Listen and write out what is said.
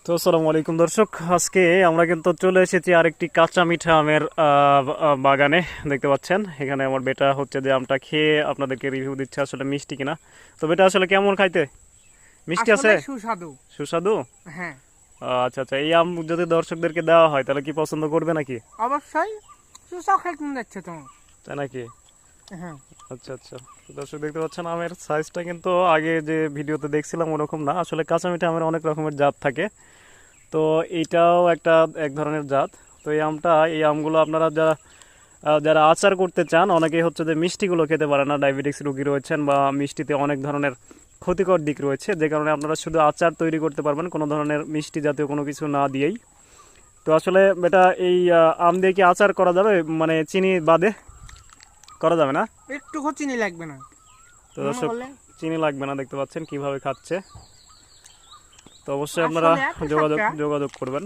তো আসসালামু আলাইকুম দর্শক, আজকে আমরা কিন্তু চলে এসেছি আরেকটি কাঁচা মিঠা আমের বাগানে। দেখতে পাচ্ছেন এখানে আমার বেটা হচ্ছে যে আমটা খেয়ে আপনাদেরকে রিভিউ দিচ্ছে আসলে মিষ্টি কিনা। তো বেটা আসলে কেমন খাইতে? মিষ্টি আছে? আসলে সুস্বাদু। সুস্বাদু? হ্যাঁ, আচ্ছা আচ্ছা, এই আম যদি দর্শকদেরকে দেওয়া হয় তাহলে কি পছন্দ করবে নাকি? অবশ্যই সুস্বাদু খেতে যাচ্ছে তো। তাই নাকি? হ্যাঁ, আচ্ছা আচ্ছা, তো দর্শক দেখতে পাচ্ছেন আমের সাইজটা কিন্তু আগে যে ভিডিওতে দেখছিলাম ওরকম না। আসলে কাঁচা মিঠা আমের অনেক রকমের জাত থাকে, তো এইটাও এক ধরনের জাত। তো এই আমগুলো আপনারা যারা আচার করতে চান, অনেকেই হচ্ছে যে মিষ্টিগুলো খেতে পারে না, ডায়াবেটিক্স রোগী রয়েছেন বা মিষ্টিতে অনেক ধরনের ক্ষতিকর দিক রয়েছে, যে কারণে আপনারা শুধু আচার তৈরি করতে পারবেন কোনো ধরনের মিষ্টি জাতীয় কোনো কিছু না দিয়েই। তো আসলে এটা এই আম দিয়ে কি আচার করা যাবে, মানে চিনি বাদে করা যাবে না? একটুকু চিনি লাগবে না। তো দর্শক, চিনি লাগবে না, দেখতে পাচ্ছেন কিভাবে খাচ্ছে। তো অবশ্যই আপনারা আসলে এত যোগাযোগ সাতটা যোগাযোগ করবেন।